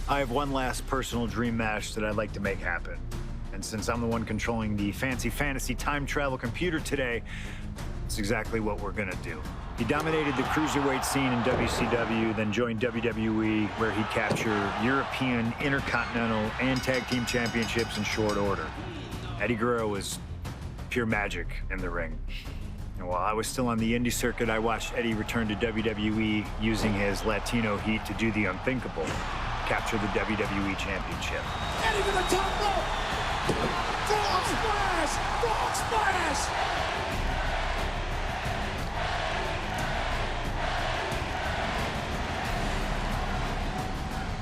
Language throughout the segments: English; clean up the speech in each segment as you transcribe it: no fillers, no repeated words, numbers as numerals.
I have one last personal dream match that I'd like to make happen. And since I'm the one controlling the fancy time travel computer today, it's exactly what we're gonna do. He dominated the cruiserweight scene in WCW, then joined WWE, where he captured European, Intercontinental, and Tag Team Championships in short order. Eddie Guerrero was pure magic in the ring. And while I was still on the indie circuit, I watched Eddie return to WWE using his Latino heat to do the unthinkable, capture the WWE Championship. Eddie to the top rope! Frog splash! Frog splash!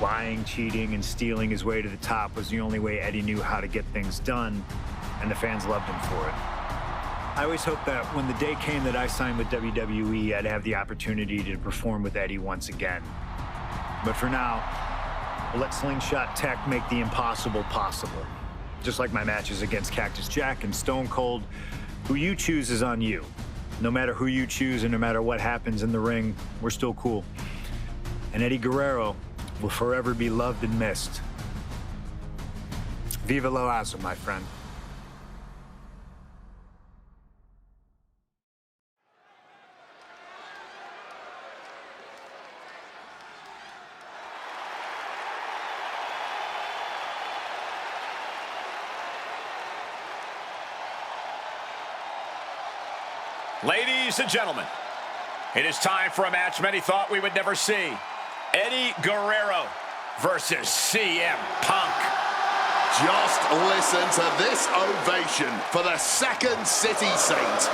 Lying, cheating, and stealing his way to the top was the only way Eddie knew how to get things done, and the fans loved him for it. I always hoped that when the day came that I signed with WWE, I'd have the opportunity to perform with Eddie once again. But for now, we'll let Slingshot Tech make the impossible possible. Just like my matches against Cactus Jack and Stone Cold, who you choose is on you. No matter who you choose and no matter what happens in the ring, we're still cool. And Eddie Guerrero will forever be loved and missed. Viva Lo Asa, my friend. Ladies and gentlemen, it is time for a match many thought we would never see. Eddie Guerrero versus CM Punk. Just listen to this ovation for the Second City Saint.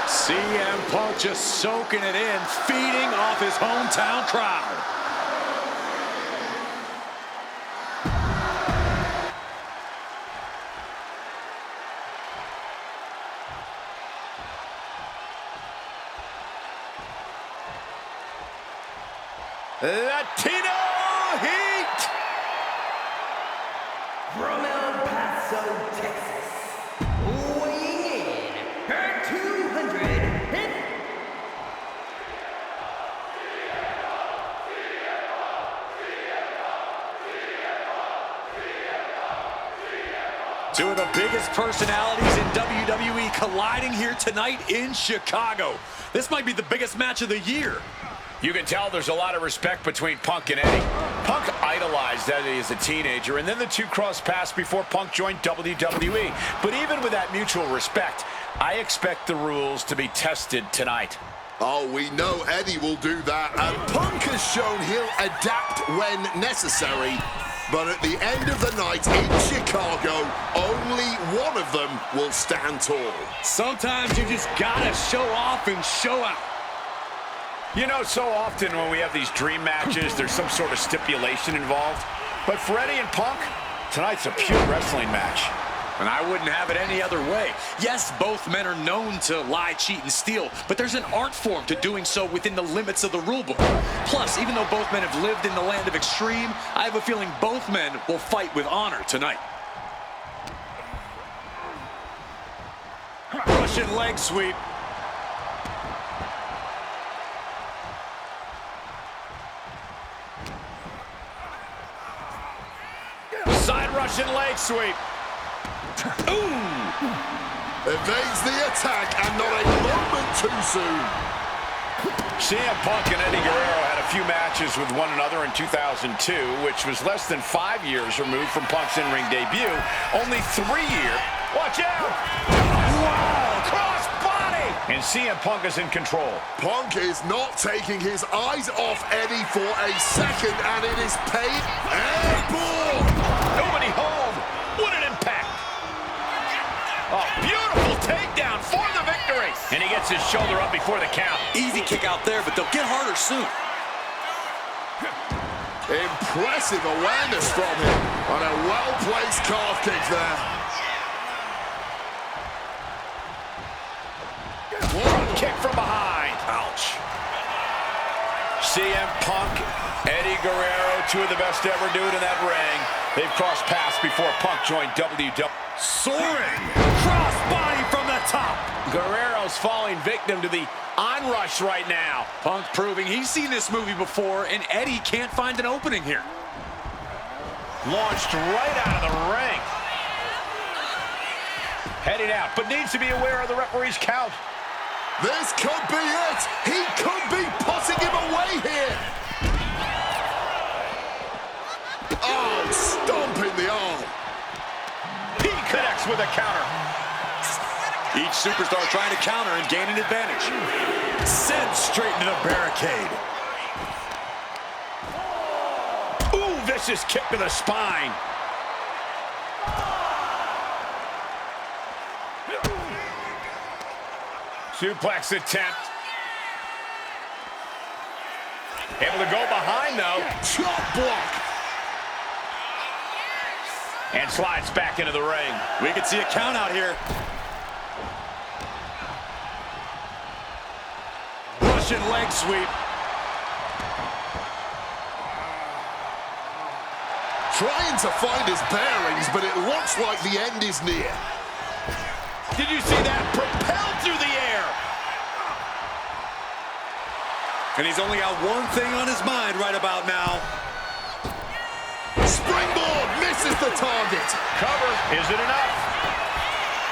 CM Punk just soaking it in, feeding off his hometown crowd. Latino Heat! From El Paso, Texas, weighing in at 200. Two of the biggest personalities in WWE colliding here tonight in Chicago. This might be the biggest match of the year. You can tell there's a lot of respect between Punk and Eddie. Punk idolized Eddie as a teenager, and then the two crossed paths before Punk joined WWE. But even with that mutual respect, I expect the rules to be tested tonight. Oh, we know Eddie will do that, and Punk has shown he'll adapt when necessary. But at the end of the night in Chicago, only one of them will stand tall. Sometimes you just gotta show off and show out. You know, so often when we have these dream matches, there's some sort of stipulation involved. But for Eddie and Punk, tonight's a pure wrestling match. And I wouldn't have it any other way. Yes, both men are known to lie, cheat, and steal, but there's an art form to doing so within the limits of the rulebook. Plus, even though both men have lived in the land of extreme, I have a feeling both men will fight with honor tonight. Russian leg sweep. Side Russian leg sweep. Ooh! Evades the attack, and not a moment too soon. CM Punk and Eddie Guerrero had a few matches with one another in 2002, which was less than 5 years removed from Punk's in-ring debut. Only 3 years. Watch out! Wow! Cross body! And CM Punk is in control. Punk is not taking his eyes off Eddie for a second, and it is paid. Airborne! Nobody home. What an impact. A beautiful takedown for the victory. And he gets his shoulder up before the count. Easy kick out there, but they'll get harder soon. Impressive awareness from him on a well-placed calf kick there. Front kick from behind. Ouch. CM Punk, Eddie Guerrero, two of the best to ever do it in that ring. They've crossed paths before Punk joined WWE. Soaring! Cross body from the top! Guerrero's falling victim to the onrush right now. Punk proving he's seen this movie before, and Eddie can't find an opening here. Launched right out of the ring. Heading out, but needs to be aware of the referee's count. This could be it. He could be putting him away here. Oh, stomping the arm. He connects with a counter. Each superstar trying to counter and gain an advantage. Sent straight into the barricade. Ooh, vicious kick to the spine. Suplex attempt. Able to go behind, though. Chop block. And slides back into the ring. We could see a count out here. Russian leg sweep. Trying to find his bearings, but it looks like the end is near. Did you see that? Propelled through the air. And he's only got one thing on his mind right about now. Springboard misses the target. Cover. Is it enough?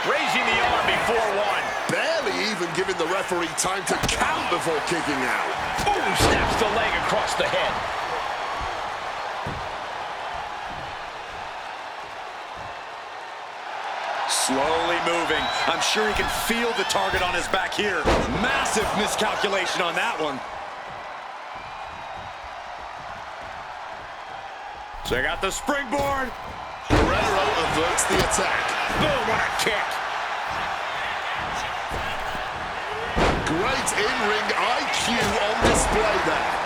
Raising the arm before one. Barely even giving the referee time to count before kicking out. Ooh, snaps the leg across the head. Slowly moving. I'm sure he can feel the target on his back here. Massive miscalculation on that one. Check out the springboard. Guerrero averts the attack. Boom, what a kick. Great in-ring IQ on display there.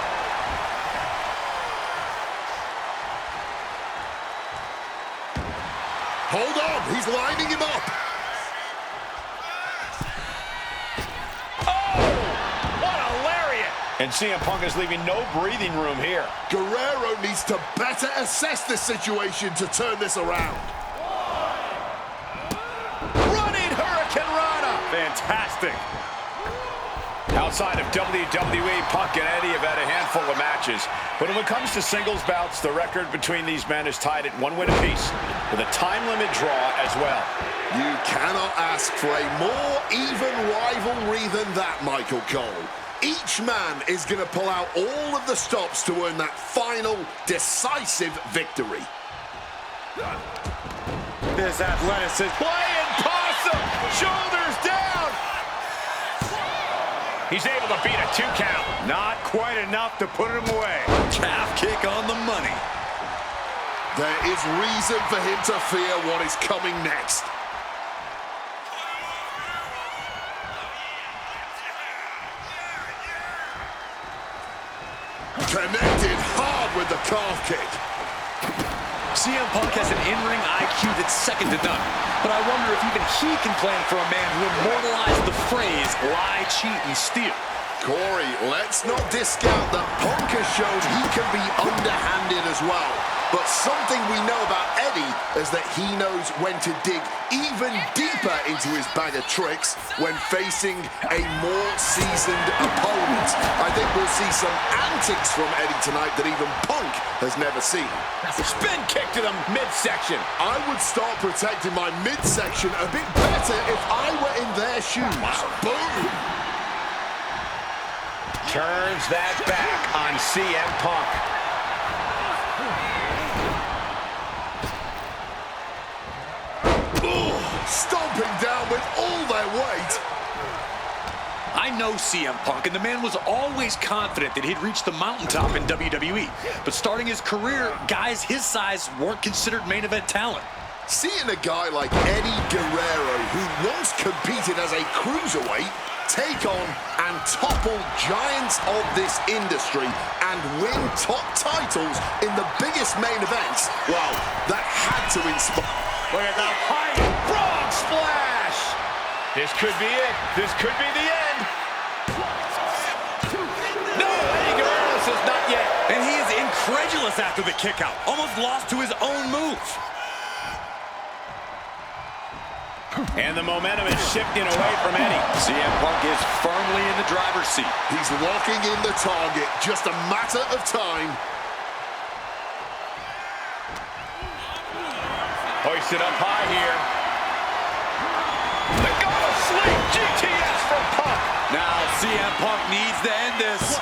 Hold on, he's lining him up. Oh, what a lariat. And CM Punk is leaving no breathing room here. Guerrero needs to better assess the situation to turn this around. Running Hurricane Rana. Fantastic. Outside of WWE, Punk and Eddie have had a handful of matches. But when it comes to singles bouts, the record between these men is tied at 1 win apiece, with a time limit draw as well. You cannot ask for a more even rivalry than that, Michael Cole. Each man is going to pull out all of the stops to earn that final, decisive victory. This athleticism. Playing possum, shoulders down. He's able to beat a 2 count. Not quite enough to put him away. Calf kick on the money. There is reason for him to fear what is coming next. Connected hard with the calf kick. CM Punk has an in-ring IQ that's second to none. But I wonder if even he can plan for a man who immortalized the phrase, lie, cheat, and steal. Corey, let's not discount that Punk has shown he can be underhanded as well. But something we know about Eddie is that he knows when to dig even deeper into his bag of tricks when facing a more seasoned opponent. I think we'll see some antics from Eddie tonight that even Punk has never seen. Spin kick to the midsection. I would start protecting my midsection a bit better if I were in their shoes. Boom! Turns that back on CM Punk. Stomping down with all their weight. I know CM Punk, and the man was always confident that he'd reach the mountaintop in WWE. But starting his career, guys his size weren't considered main event talent. Seeing a guy like Eddie Guerrero, who once competed as a cruiserweight, take on and topple giants of this industry and win top titles in the biggest main events, well, that had to inspire. Look at the height. Frog splash. This could be it. This could be the end. No, Eddie Guerrero says not yet. And he is incredulous after the kick out. Almost lost to his own move. And the momentum is shifting away from Eddie. CM Punk is firmly in the driver's seat. He's locking in the target. Just a matter of time. Hoisted up high here. The go to sleep. GTS from Punk. Now CM Punk needs to end this.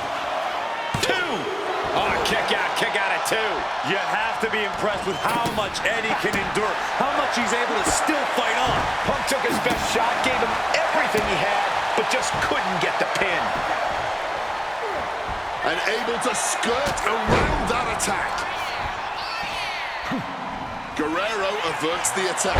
2. Oh, kick out at 2. You have to be impressed with how much Eddie can endure, how much he's able to still fight on. Punk took his best shot, gave him everything he had, but just couldn't get the pin. And able to skirt around that attack. Guerrero averts the attack.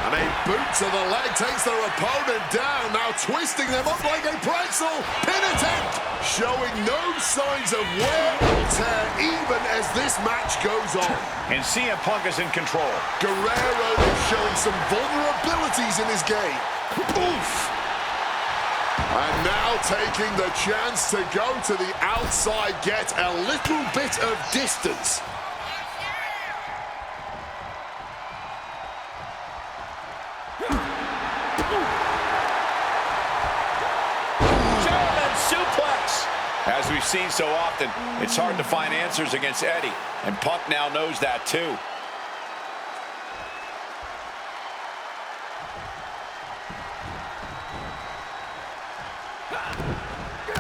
And a boot to the leg takes their opponent down, now twisting them up like a pretzel. Pin attempt, showing no signs of wear or tear even as this match goes on. And CM Punk is in control. Guerrero is showing some vulnerabilities in his game. Oof! And now taking the chance to go to the outside, get a little bit of distance. German suplex. As we've seen so often, it's hard to find answers against Eddie, and Punk now knows that too.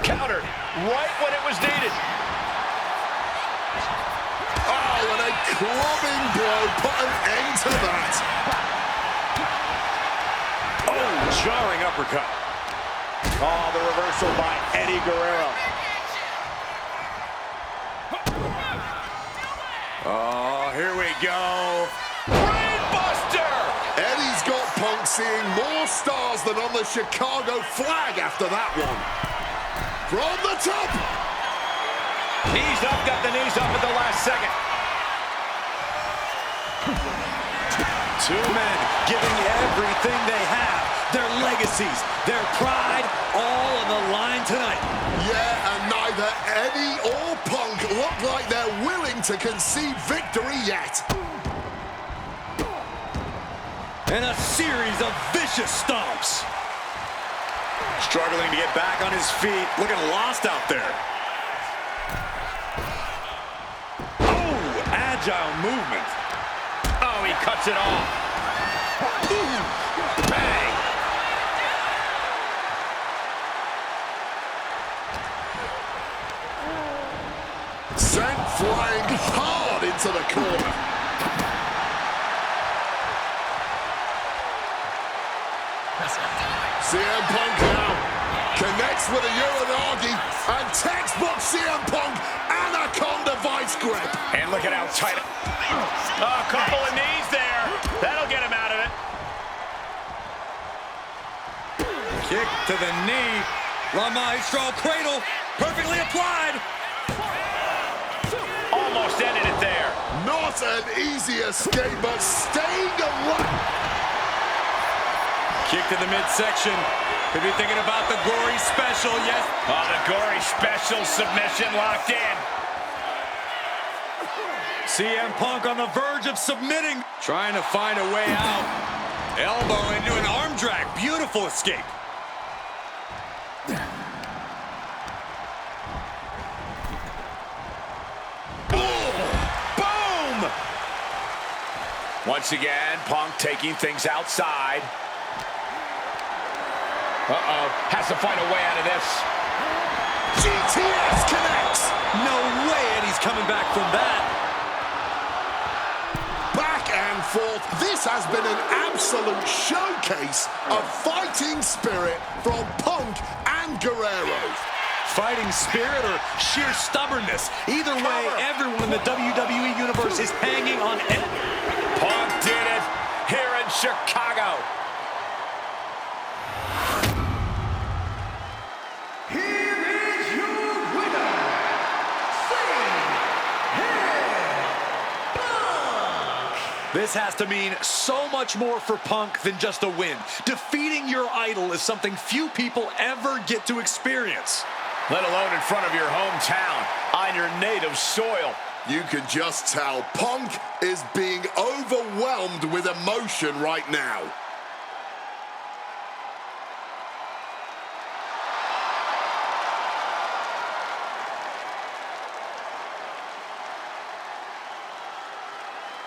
Counter right when it was needed. Oh, and a clubbing blow put an end to that. Oh, jarring uppercut. Oh, the reversal by Eddie Guerrero. Oh, here we go. Brainbuster! Eddie's got Punk seeing more stars than on the Chicago flag after that one. From the top. Knees up, got the knees up at the last second. Two men giving everything they have. Their legacies, their pride, all on the line tonight. Yeah, and neither Eddie or Punk look like they're willing to concede victory yet. And a series of vicious stomps. Struggling to get back on his feet, looking lost out there. Oh, agile movement. Oh, he cuts it off. Ooh, bang. Sent flying hard into the corner. CM Punk now connects with a Uranagi, and textbook CM Punk Anaconda vice grip. And look at how tight. A couple of knees there. That'll get him out of it. Kick to the knee. La Maestro cradle, perfectly applied. Almost ended it there. Not an easy escape, but staying alive. Kick to the midsection. Could be thinking about the gory special, yes. Oh, the gory special submission locked in. CM Punk on the verge of submitting. Trying to find a way out. Elbow into an arm drag. Beautiful escape. Boom! Once again, Punk taking things outside. Uh-oh, has to find a way out of this. GTS connects. No way Eddie's coming back from that. Back and forth. This has been an absolute showcase of fighting spirit from Punk and Guerrero. Fighting spirit or sheer stubbornness. Either way, everyone in the WWE Universe is hanging on Eddie. Punk did it here in Chicago. This has to mean so much more for Punk than just a win. Defeating your idol is something few people ever get to experience. Let alone in front of your hometown, on your native soil. You can just tell Punk is being overwhelmed with emotion right now.